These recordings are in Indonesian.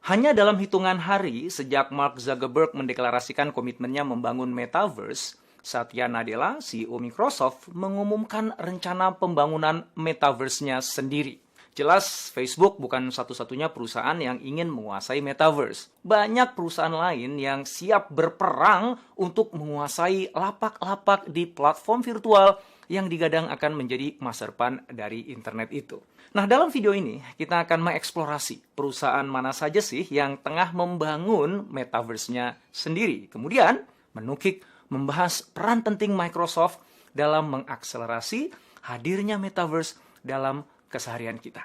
Hanya dalam hitungan hari sejak Mark Zuckerberg mendeklarasikan komitmennya membangun Metaverse, Satya Nadella, CEO Microsoft, mengumumkan rencana pembangunan Metaverse-nya sendiri. Jelas, Facebook bukan satu-satunya perusahaan yang ingin menguasai Metaverse. Banyak perusahaan lain yang siap berperang untuk menguasai lapak-lapak di platform virtual yang digadang akan menjadi masa depan dari internet itu. Nah, dalam video ini kita akan mengeksplorasi perusahaan mana saja sih yang tengah membangun Metaverse-nya sendiri. Kemudian, menukik membahas peran penting Microsoft dalam mengakselerasi hadirnya Metaverse dalam keseharian kita.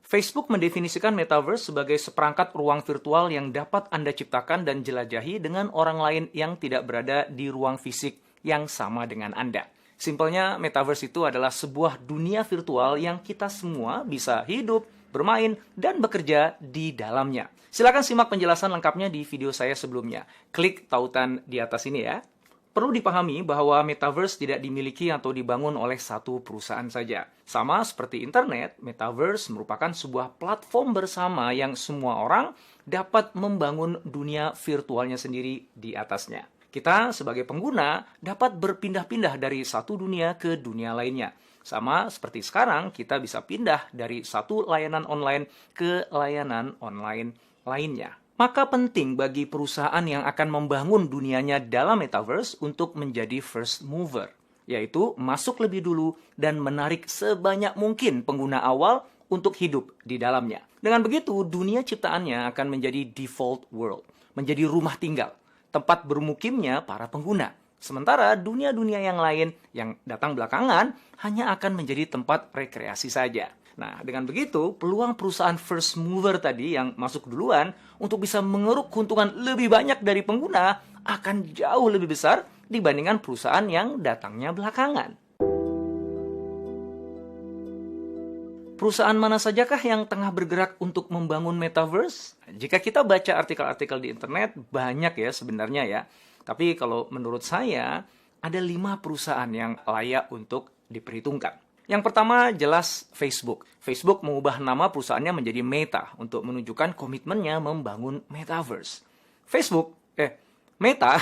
Facebook mendefinisikan Metaverse sebagai seperangkat ruang virtual yang dapat Anda ciptakan dan jelajahi dengan orang lain yang tidak berada di ruang fisik yang sama dengan Anda. Simpelnya, Metaverse itu adalah sebuah dunia virtual yang kita semua bisa hidup, bermain, dan bekerja di dalamnya. Silakan simak penjelasan lengkapnya di video saya sebelumnya. Klik tautan di atas ini ya. Perlu dipahami bahwa Metaverse tidak dimiliki atau dibangun oleh satu perusahaan saja. Sama seperti internet, Metaverse merupakan sebuah platform bersama yang semua orang dapat membangun dunia virtualnya sendiri di atasnya. Kita sebagai pengguna dapat berpindah-pindah dari satu dunia ke dunia lainnya. Sama seperti sekarang, kita bisa pindah dari satu layanan online ke layanan online lainnya. Maka penting bagi perusahaan yang akan membangun dunianya dalam Metaverse untuk menjadi first mover, yaitu masuk lebih dulu dan menarik sebanyak mungkin pengguna awal untuk hidup di dalamnya. Dengan begitu, dunia ciptaannya akan menjadi default world, menjadi rumah tinggal, tempat bermukimnya para pengguna. Sementara dunia-dunia yang lain yang datang belakangan hanya akan menjadi tempat rekreasi saja. Nah, dengan begitu, peluang perusahaan first mover tadi yang masuk duluan untuk bisa mengeruk keuntungan lebih banyak dari pengguna akan jauh lebih besar dibandingkan perusahaan yang datangnya belakangan. Perusahaan mana sajakah yang tengah bergerak untuk membangun Metaverse? Jika kita baca artikel-artikel di internet, banyak ya sebenarnya ya. Tapi kalau menurut saya, ada 5 perusahaan yang layak untuk diperhitungkan. Yang pertama jelas Facebook. Facebook mengubah nama perusahaannya menjadi Meta untuk menunjukkan komitmennya membangun Metaverse. Meta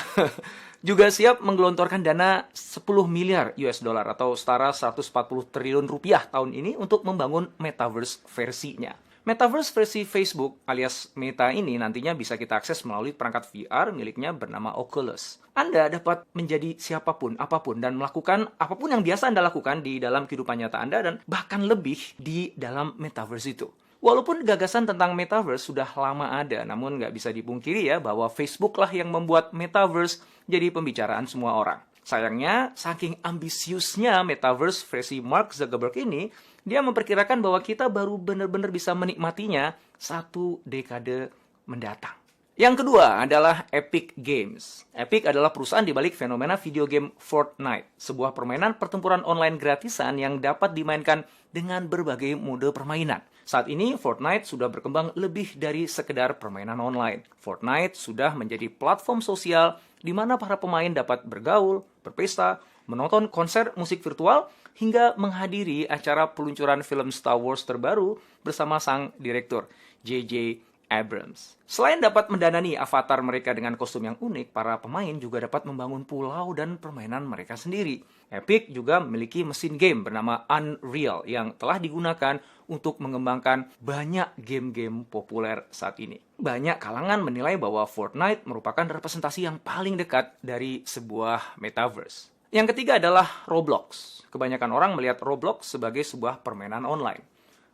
juga siap menggelontorkan dana 10 miliar US dollar atau setara 140 triliun rupiah tahun ini untuk membangun Metaverse versinya. Metaverse versi Facebook alias Meta ini nantinya bisa kita akses melalui perangkat VR miliknya bernama Oculus. Anda dapat menjadi siapapun, apapun, dan melakukan apapun yang biasa Anda lakukan di dalam kehidupan nyata Anda dan bahkan lebih di dalam Metaverse itu. Walaupun gagasan tentang Metaverse sudah lama ada, namun nggak bisa dipungkiri ya bahwa Facebook lah yang membuat Metaverse jadi pembicaraan semua orang. Sayangnya, saking ambisiusnya Metaverse versi Mark Zuckerberg ini, dia memperkirakan bahwa kita baru benar-benar bisa menikmatinya 1 dekade mendatang. Yang kedua adalah Epic Games. Epic adalah perusahaan di balik fenomena video game Fortnite, sebuah permainan pertempuran online gratisan yang dapat dimainkan dengan berbagai mode permainan. Saat ini, Fortnite sudah berkembang lebih dari sekedar permainan online. Fortnite sudah menjadi platform sosial di mana para pemain dapat bergaul, berpesta, menonton konser musik virtual, hingga menghadiri acara peluncuran film Star Wars terbaru bersama sang direktur, J.J. Abrams. Selain dapat mendanani avatar mereka dengan kostum yang unik, para pemain juga dapat membangun pulau dan permainan mereka sendiri. Epic juga memiliki mesin game bernama Unreal yang telah digunakan untuk mengembangkan banyak game-game populer saat ini. Banyak kalangan menilai bahwa Fortnite merupakan representasi yang paling dekat dari sebuah metaverse. Yang ketiga adalah Roblox. Kebanyakan orang melihat Roblox sebagai sebuah permainan online.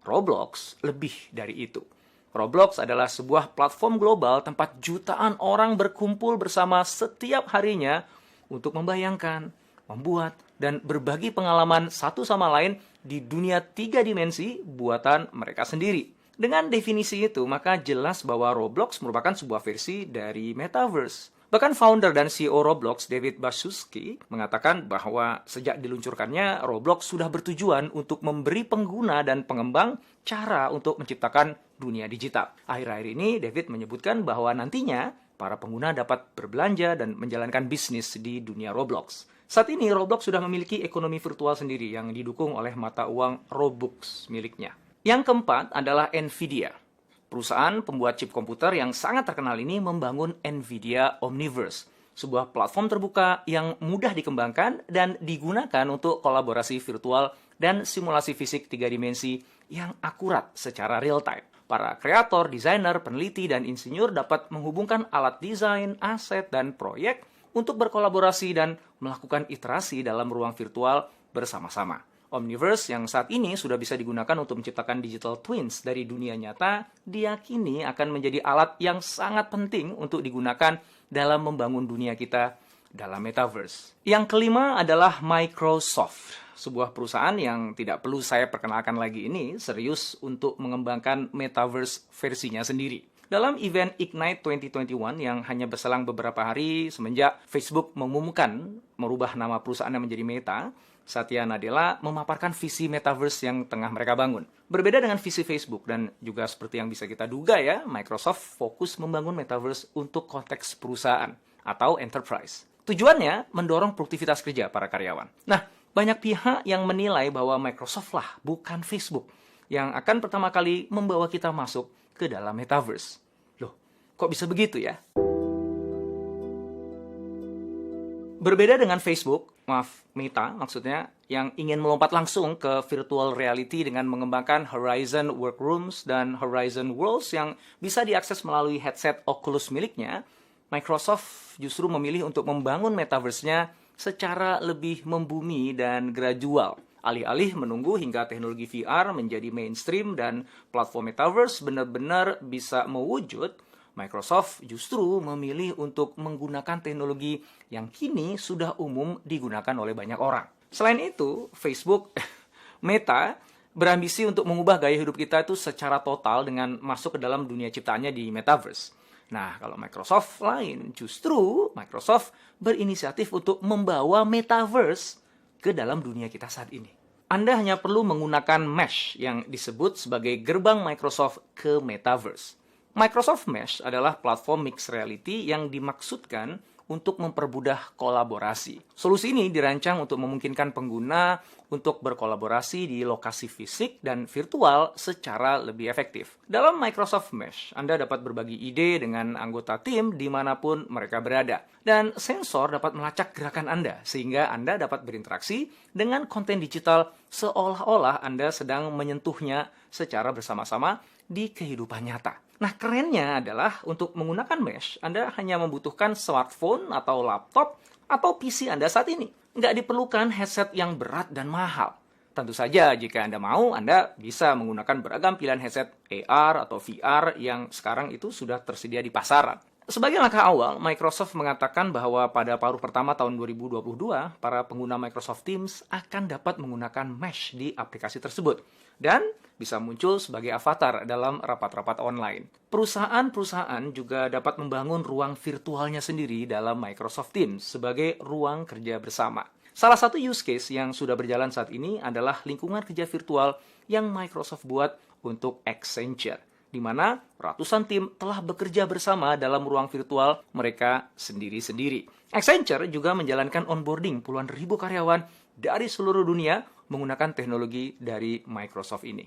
Roblox lebih dari itu. Roblox adalah sebuah platform global tempat jutaan orang berkumpul bersama setiap harinya untuk membayangkan, membuat, dan berbagi pengalaman satu sama lain di dunia 3 dimensi buatan mereka sendiri. Dengan definisi itu, maka jelas bahwa Roblox merupakan sebuah versi dari Metaverse. Bahkan founder dan CEO Roblox, David Baszucki, mengatakan bahwa sejak diluncurkannya, Roblox sudah bertujuan untuk memberi pengguna dan pengembang cara untuk menciptakan dunia digital. Akhir-akhir ini, David menyebutkan bahwa nantinya para pengguna dapat berbelanja dan menjalankan bisnis di dunia Roblox. Saat ini, Roblox sudah memiliki ekonomi virtual sendiri yang didukung oleh mata uang Robux miliknya. Yang keempat adalah Nvidia. Perusahaan pembuat chip komputer yang sangat terkenal ini membangun Nvidia Omniverse, sebuah platform terbuka yang mudah dikembangkan dan digunakan untuk kolaborasi virtual dan simulasi fisik 3 dimensi yang akurat secara real-time. Para kreator, desainer, peneliti, dan insinyur dapat menghubungkan alat desain, aset, dan proyek untuk berkolaborasi dan melakukan iterasi dalam ruang virtual bersama-sama. Omniverse yang saat ini sudah bisa digunakan untuk menciptakan digital twins dari dunia nyata, diyakini akan menjadi alat yang sangat penting untuk digunakan dalam membangun dunia kita dalam metaverse. Yang kelima adalah Microsoft, sebuah perusahaan yang tidak perlu saya perkenalkan lagi ini serius untuk mengembangkan metaverse versinya sendiri. Dalam event Ignite 2021 yang hanya berselang beberapa hari semenjak Facebook mengumumkan merubah nama perusahaannya menjadi Meta, Satya Nadella memaparkan visi metaverse yang tengah mereka bangun. Berbeda dengan visi Facebook dan juga seperti yang bisa kita duga ya, Microsoft fokus membangun metaverse untuk konteks perusahaan atau enterprise. Tujuannya mendorong produktivitas kerja para karyawan. Nah, banyak pihak yang menilai bahwa Microsoft lah, bukan Facebook, yang akan pertama kali membawa kita masuk ke dalam metaverse. Loh, kok bisa begitu ya? Berbeda dengan Facebook, Meta maksudnya, yang ingin melompat langsung ke virtual reality dengan mengembangkan Horizon Workrooms dan Horizon Worlds yang bisa diakses melalui headset Oculus miliknya, Microsoft justru memilih untuk membangun metaverse-nya secara lebih membumi dan gradual. Alih-alih menunggu hingga teknologi VR menjadi mainstream dan platform metaverse benar-benar bisa mewujud, Microsoft justru memilih untuk menggunakan teknologi yang kini sudah umum digunakan oleh banyak orang. Selain itu, Facebook, Meta, berambisi untuk mengubah gaya hidup kita itu secara total dengan masuk ke dalam dunia ciptaannya di Metaverse. Nah, kalau Microsoft lain, justru Microsoft berinisiatif untuk membawa Metaverse ke dalam dunia kita saat ini. Anda hanya perlu menggunakan Mesh yang disebut sebagai gerbang Microsoft ke Metaverse. Microsoft Mesh adalah platform mixed reality yang dimaksudkan untuk mempermudah kolaborasi. Solusi ini dirancang untuk memungkinkan pengguna untuk berkolaborasi di lokasi fisik dan virtual secara lebih efektif. Dalam Microsoft Mesh, Anda dapat berbagi ide dengan anggota tim dimanapun mereka berada. Dan sensor dapat melacak gerakan Anda, sehingga Anda dapat berinteraksi dengan konten digital seolah-olah Anda sedang menyentuhnya secara bersama-sama di kehidupan nyata. Nah, kerennya adalah untuk menggunakan Mesh, Anda hanya membutuhkan smartphone atau laptop atau PC Anda saat ini. Nggak diperlukan headset yang berat dan mahal. Tentu saja, jika Anda mau, Anda bisa menggunakan beragam pilihan headset AR atau VR yang sekarang itu sudah tersedia di pasaran. Sebagai langkah awal, Microsoft mengatakan bahwa pada paruh pertama tahun 2022, para pengguna Microsoft Teams akan dapat menggunakan Mesh di aplikasi tersebut dan bisa muncul sebagai avatar dalam rapat-rapat online. Perusahaan-perusahaan juga dapat membangun ruang virtualnya sendiri dalam Microsoft Teams sebagai ruang kerja bersama. Salah satu use case yang sudah berjalan saat ini adalah lingkungan kerja virtual yang Microsoft buat untuk Accenture, di mana ratusan tim telah bekerja bersama dalam ruang virtual mereka sendiri-sendiri. Accenture juga menjalankan onboarding puluhan ribu karyawan dari seluruh dunia menggunakan teknologi dari Microsoft ini.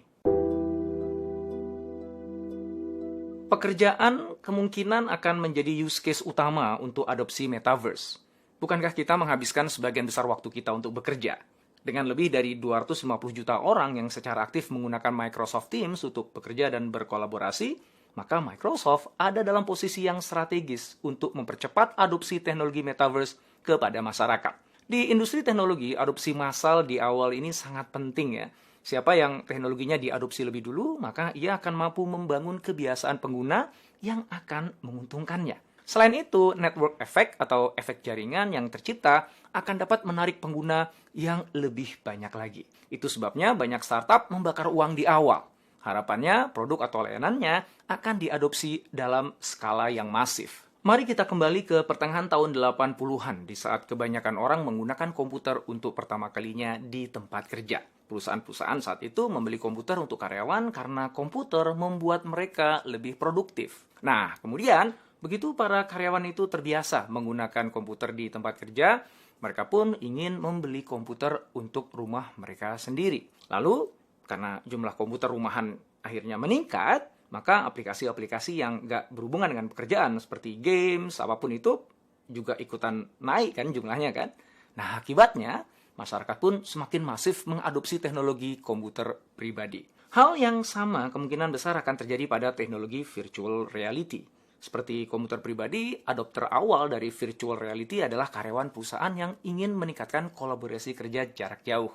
Pekerjaan kemungkinan akan menjadi use case utama untuk adopsi metaverse. Bukankah kita menghabiskan sebagian besar waktu kita untuk bekerja? Dengan lebih dari 250 juta orang yang secara aktif menggunakan Microsoft Teams untuk bekerja dan berkolaborasi, maka Microsoft ada dalam posisi yang strategis untuk mempercepat adopsi teknologi metaverse kepada masyarakat. Di industri teknologi, adopsi massal di awal ini sangat penting ya. Siapa yang teknologinya diadopsi lebih dulu, maka ia akan mampu membangun kebiasaan pengguna yang akan menguntungkannya. Selain itu, network effect atau efek jaringan yang tercipta akan dapat menarik pengguna yang lebih banyak lagi. Itu sebabnya banyak startup membakar uang di awal. Harapannya, produk atau layanannya akan diadopsi dalam skala yang masif. Mari kita kembali ke pertengahan tahun 80-an, di saat kebanyakan orang menggunakan komputer untuk pertama kalinya di tempat kerja. Perusahaan-perusahaan saat itu membeli komputer untuk karyawan karena komputer membuat mereka lebih produktif. Nah, kemudian begitu para karyawan itu terbiasa menggunakan komputer di tempat kerja, mereka pun ingin membeli komputer untuk rumah mereka sendiri. Lalu, karena jumlah komputer rumahan akhirnya meningkat, maka aplikasi-aplikasi yang nggak berhubungan dengan pekerjaan seperti games, apapun itu juga ikutan naik kan jumlahnya kan. Nah, akibatnya masyarakat pun semakin masif mengadopsi teknologi komputer pribadi. Hal yang sama kemungkinan besar akan terjadi pada teknologi virtual reality. Seperti komputer pribadi, adopter awal dari virtual reality adalah karyawan perusahaan yang ingin meningkatkan kolaborasi kerja jarak jauh.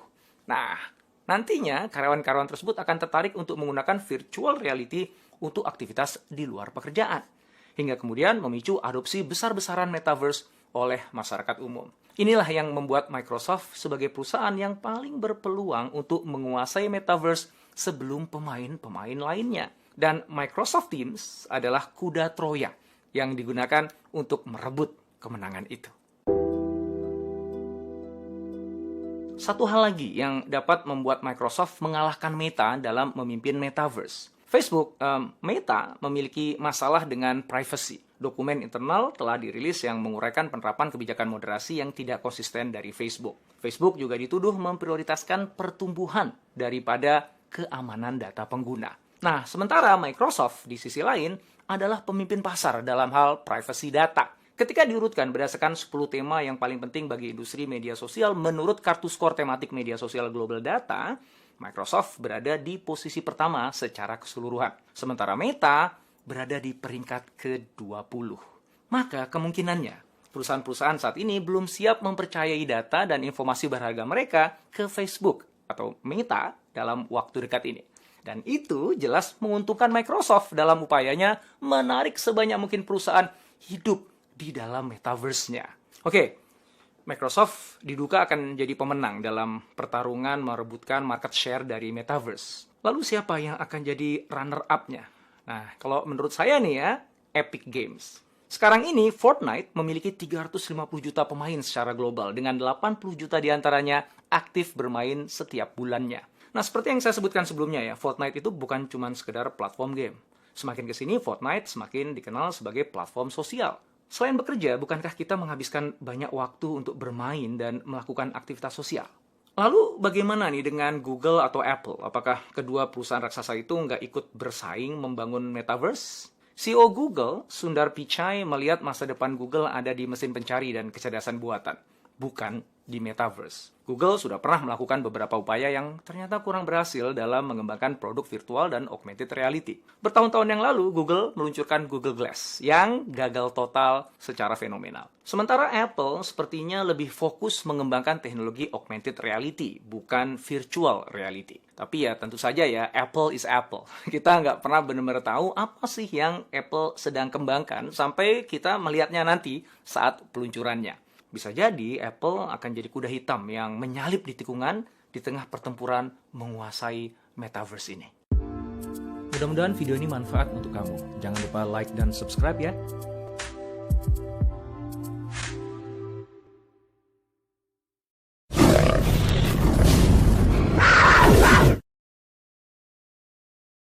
Nah, nantinya karyawan-karyawan tersebut akan tertarik untuk menggunakan virtual reality untuk aktivitas di luar pekerjaan, hingga kemudian memicu adopsi besar-besaran metaverse oleh masyarakat umum. Inilah yang membuat Microsoft sebagai perusahaan yang paling berpeluang untuk menguasai metaverse sebelum pemain-pemain lainnya. Dan Microsoft Teams adalah kuda Troya yang digunakan untuk merebut kemenangan itu. Satu hal lagi yang dapat membuat Microsoft mengalahkan Meta dalam memimpin metaverse. Facebook, Meta memiliki masalah dengan privacy. Dokumen internal telah dirilis yang menguraikan penerapan kebijakan moderasi yang tidak konsisten dari Facebook. Facebook juga dituduh memprioritaskan pertumbuhan daripada keamanan data pengguna. Nah, sementara Microsoft di sisi lain adalah pemimpin pasar dalam hal privacy data. Ketika diurutkan berdasarkan 10 tema yang paling penting bagi industri media sosial menurut kartu skor tematik media sosial Global Data, Microsoft berada di posisi pertama secara keseluruhan. Sementara Meta berada di peringkat ke-20. Maka kemungkinannya perusahaan-perusahaan saat ini belum siap mempercayai data dan informasi berharga mereka ke Facebook atau Meta dalam waktu dekat ini. Dan itu jelas menguntungkan Microsoft dalam upayanya menarik sebanyak mungkin perusahaan hidup di dalam metaverse-nya. Oke, Microsoft diduga akan jadi pemenang dalam pertarungan merebutkan market share dari metaverse. Lalu siapa yang akan jadi runner-up-nya? Nah, kalau menurut saya nih ya, Epic Games. Sekarang ini Fortnite memiliki 350 juta pemain secara global dengan 80 juta diantaranya aktif bermain setiap bulannya. Nah, seperti yang saya sebutkan sebelumnya ya, Fortnite itu bukan cuma sekedar platform game. Semakin kesini, Fortnite semakin dikenal sebagai platform sosial. Selain bekerja, bukankah kita menghabiskan banyak waktu untuk bermain dan melakukan aktivitas sosial? Lalu bagaimana nih dengan Google atau Apple? Apakah kedua perusahaan raksasa itu nggak ikut bersaing membangun metaverse? CEO Google, Sundar Pichai, melihat masa depan Google ada di mesin pencari dan kecerdasan buatan, bukan di metaverse. Google sudah pernah melakukan beberapa upaya yang ternyata kurang berhasil dalam mengembangkan produk virtual dan augmented reality. Bertahun-tahun yang lalu, Google meluncurkan Google Glass yang gagal total secara fenomenal. Sementara Apple sepertinya lebih fokus mengembangkan teknologi augmented reality, bukan virtual reality. Tapi ya tentu saja ya, Apple is Apple. Kita nggak pernah benar-benar tahu apa sih yang Apple sedang kembangkan sampai kita melihatnya nanti saat peluncurannya. Bisa jadi Apple akan jadi kuda hitam yang menyalip di tikungan di tengah pertempuran menguasai metaverse ini. Mudah-mudahan video ini manfaat untuk kamu. Jangan lupa like dan subscribe ya.